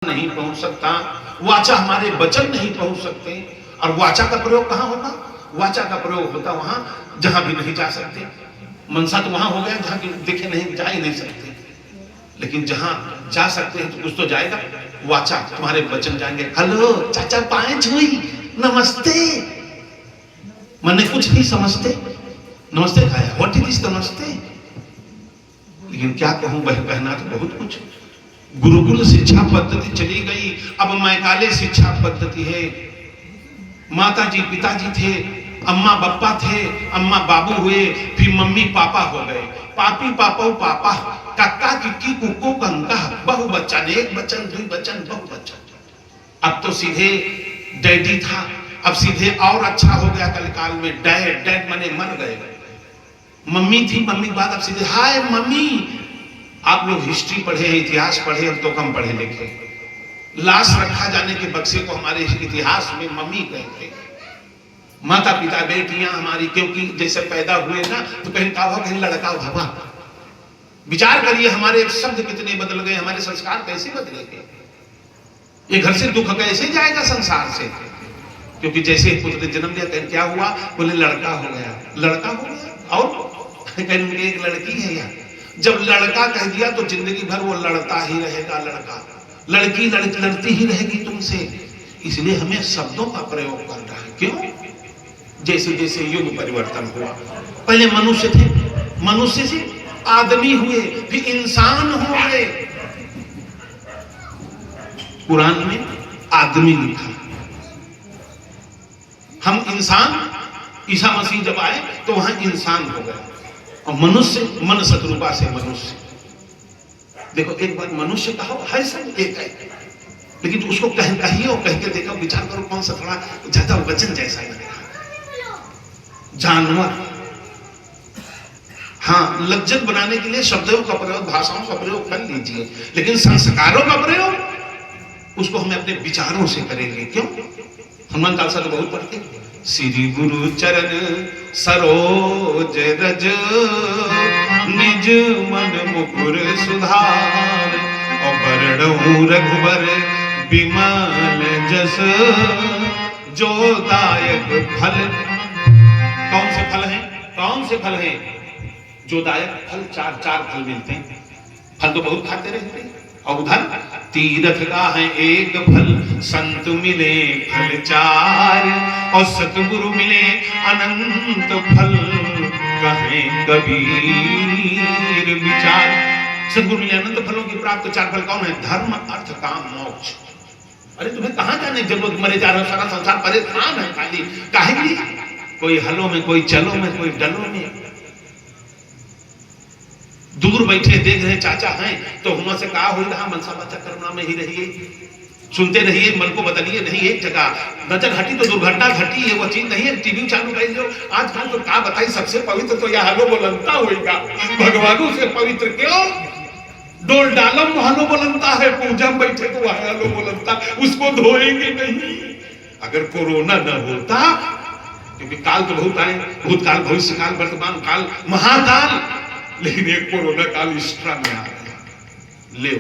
नहीं पहुंच सकता, वाचा हमारे वचन नहीं पहुंच सकते। और वाचा का प्रयोग कहां होगा? वाचा का प्रयोग होता वहां जहां भी नहीं जा सकते। मनसा तो वहां हो गया जहां देखे नहीं, जा ही नहीं सकते, लेकिन जहां जा सकते हैं तो कुछ तो जाएगा। वाचा तुम्हारे वचन जाएंगे। हेलो चाचा पाए छुई, नमस्ते। मैंने कुछ नहीं समझते, नमस्ते खाया, व्हाट इज दिस नमस्ते। लेकिन क्या कहूं, कहना तो बहुत कुछ। गुरुकुल शिक्षा पद्धति चली गई, अब मैकाले शिक्षा पद्धति है। माता जी पिताजी थे, अम्मा बप्पा थे, अम्मा बाबू हुए, फिर मम्मी पापा हो गए। पापी पापा पापा, कक्का किक्की कुक्कू कंका, बहु बच्चन, एक बच्चन दुई बच्चन बहु बच्चन। अब तो सीधे डैडी था, अब सीधे और अच्छा हो गया कलकाल में डैड। डैड माने मर गए। मम्मी थी, मम्मी के बाद अब सीधे हाय मम्मी। आप लोग हिस्ट्री पढ़े हैं, इतिहास पढ़े, हम तो कम पढ़े लिखे। लाश रखा जाने के बक्से को हमारे इतिहास में मम्मी कहते हैं। माता पिता बेटियां हमारी, क्योंकि जैसे पैदा हुए ना तो कहीं कावा कहीं लड़का भावा। विचार करिए हमारे शब्द कितने बदल गए, हमारे संस्कार कैसे बदले गए। ये घर से दुख कैसे जाएगा संसार से। क्योंकि जैसे पुत्र ने जन्म लिया, कहीं क्या हुआ, बोले लड़का हो गया, लड़का हो गया। और कहीं एक लड़की है यार, जब लड़का कह दिया तो जिंदगी भर वो लड़ता ही रहेगा। लड़का लड़की लड़ती ही रहेगी तुमसे। इसलिए हमें शब्दों का प्रयोग करना है। क्यों? जैसे जैसे युग परिवर्तन हुआ, पहले मनुष्य थे, मनुष्य से आदमी हुए, फिर इंसान हो गए। कुरान में आदमी लिखा, हम इंसान। ईसा मसीह जब आए तो वहां इंसान हो गया। और मनुष्य मन शत्रुपा से मनुष्य। देखो एक बार मनुष्य कहो है सब एक है, लेकिन उसको कहिए और कह के देखो, विचार करो कौन सा थोड़ा ज्यादा वचन जैसा लगेगा। जानवर, हाँ लज्जत बनाने के लिए शब्दों का प्रयोग, भाषाओं का प्रयोग कर लीजिए, लेकिन संस्कारों का प्रयोग उसको हमें अपने विचारों से करेंगे। क्यों? हनुमान चालीसा तो बहुत पढ़ते हैं। श्री गुरु चरण सरोज रज, निज मन मुकुर सुधार। और बरडहु रघुबर बिमल जस, जो दायक फल। कौन से फल हैं? कौन से फल हैं? जो दायक फल, चार चार फल मिलते हैं। फल तो बहुत खाते रहते हैं। और उधर तीर्थ का है एक फल, संत मिले फल चार। और सतगुरु मिले अनंत फल, कहें कबीर विचार। सतगुरु मिले अनंत फलों की प्राप्त चार फल कौन है? धर्म अर्थ काम मोक्ष। अरे तुम्हें कहां जाने जब मरे जा रहे हो, सारा संसार परेशान है खाली। काहे लिए? कोई हलो में, कोई चलो में, कोई डलो में। दूर बैठे देख रहे चाचा हैं तो हुआ से कहा हो रहा, मनसा बच्चा करुणा में ही रहिए, सुनते रहिए, मन को बदलिए नहीं। एक जगह नजर हटी तो दुर्घटना घटी है, वो चीज नहीं है। टीवी चालू कर लो आजकल तो क्या बताई, सबसे पवित्र तो यह हलो बोलंता होगा। भगवानों से पवित्र क्यों? डोल डालम हलो बोलंता है, पूजा बैठे तो वह हलो बोलंता, उसको धोएंगे नहीं। अगर कोरोना न होता, क्योंकि काल तो बहुत आए, भूतकाल भविष्य काल वर्तमान काल महाकाल, लेकिन एक कोरोना काल एक्स्ट्रा में आ गया। ले,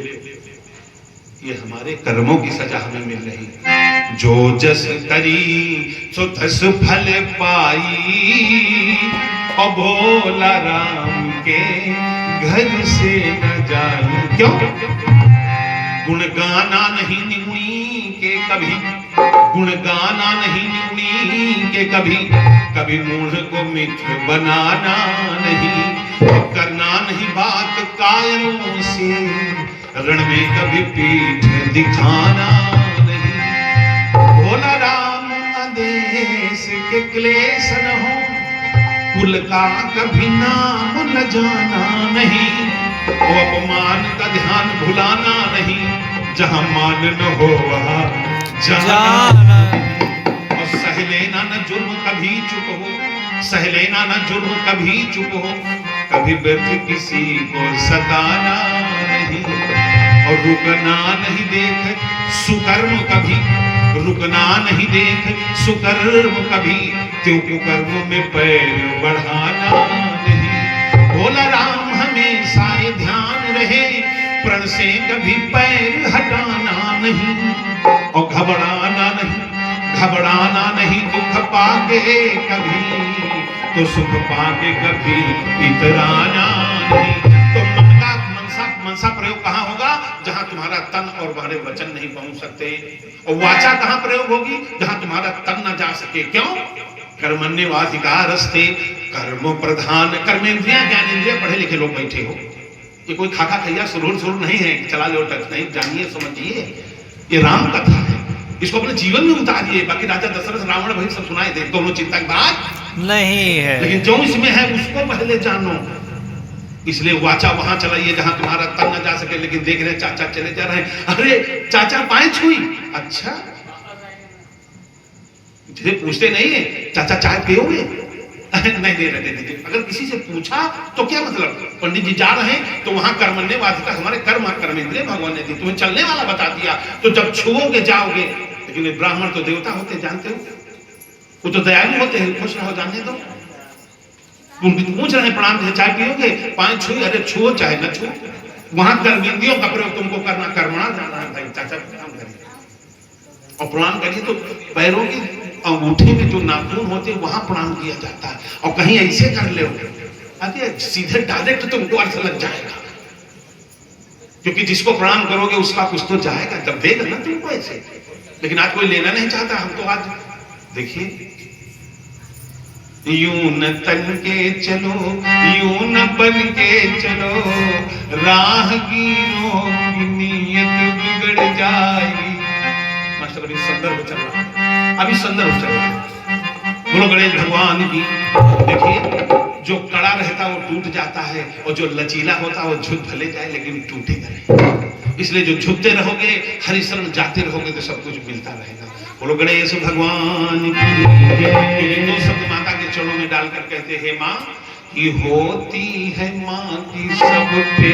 ये हमारे कर्मों की सजा हमें मिल रही। जो जस करी सो तस फल पाई, और भोला राम के घर से न जाई। क्यों? गुण गाना नहीं निमुनी के कभी, गुण गाना नहीं निमुनी के कभी, कभी मूढ़ को मित्र बनाना नहीं, करना नहीं बात कायरों से, रण में कभी पीठ दिखाना नहीं। भोला राम आदेश के क्लेश न हो, कुल का कभी नाम न जाना नहीं। और अपमान का ध्यान भुलाना नहीं, जहां मान न हो वहां जाना। और सह लेना न जुर्म कभी चुप हो, सह लेना न जुर्म कभी चुप हो, कभी व्यर्थ किसी को सताना नहीं। और रुकना नहीं देख सुकर्म कभी, रुकना नहीं देख सुकर्म कभी, त्यों कुकर्म में पैर बढ़ाना नहीं। भोला राम हमेशा ध्यान रहे, प्रण से कभी पैर हटाना नहीं और घबराना नहीं, घबराना नहीं दुख पाके कभी, तो सुख पाके कभी इतराना नहीं। तो मन का मनसा प्रयोग कहाँ होगा? जहां तुम्हारा तन और तुम्हारे वचन नहीं पहुंच सकते। और वाचा कहाँ प्रयोग होगी? जहां तुम्हारा तन न जा सके। क्यों? कर्मण्येवाधिकारस्ते कर्म प्रधान। कर्मेंद्रियां ज्ञानेंद्रिय पढ़े लिखे लोग बैठे हो, ये कोई खाका खैया सुरूर नहीं है चला लो टच नहीं। जानिए समझिए, ये राम कथा है, इसको अपने जीवन में उतारिए। बाकी राजा दशरथ रावण भाई सब सुनाए दे, दोनों चिंता की बात नहीं है, लेकिन जो इसमें है उसको पहले जानो। इसलिए वाचा वहां चलाइए जहां तुम्हारा तन न जा सके। लेकिन देख रहे चाचा चले जा रहे हैं, अरे चाचा पाए छुई, अच्छा मुझे पूछते नहीं है चाचा चाय पियोगे? नहीं दे रहे थे। अगर किसी से पूछा तो क्या मतलब? पंडित जी जा रहे हैं तो वहां कर्मण्यवाधिका, हमारे कर्म कर्मेंद्रिय भगवान ने दी, तुम्हें चलने वाला बता दिया, तो जब छुओगे जाओगे। लेकिन ब्राह्मण तो देवता होते जानते हो, वो तो दयालु होते हैं, खुश रहो जाने दो। तुम पूछ रहे हैं प्रणाम चाय पियोगे, पाए छुई, अरे छुओ चाहे न छुओ, वहां कर्मेंद्रियों का प्रयोग तुमको करना, कर्मणा जाना है भाई। चाचा प्रणाम करिए और प्रणाम करिए तो पैरों की अंगूठे में जो नाखून होते हैं वहां प्रणाम किया जाता है। और कहीं ऐसे कर ले अरे सीधे डायरेक्ट तुमको अर्थ लग जाएगा, क्योंकि जिसको प्रणाम करोगे उसका कुछ तो जाएगा जब देगा ना तुमको ऐसे। लेकिन आज कोई लेना नहीं चाहता। हम तो आज देखिए, यूं न तन के चलो, यूं न बन के चलो, राहगीरों की नीयत बिगड़ जाएगी। मास्टर अभी संदर्भ चल रहा है, अभी संदर्भ चल रहा है। बोलो गणेश भगवान की। देखिए, जो कड़ा रहता है वो टूट जाता है, और जो लचीला होता है वो झुक भले जाए लेकिन टूटेगा नहीं। इसलिए जो झुकते रहोगे, हरि शरण जाते रहोगे, तो सब कुछ मिलता रहेगा। बोलो गणेश भगवान की। दो शब्द माता के चरणों में डालकर कहते हैं, माँ की होती है माँ की सब पे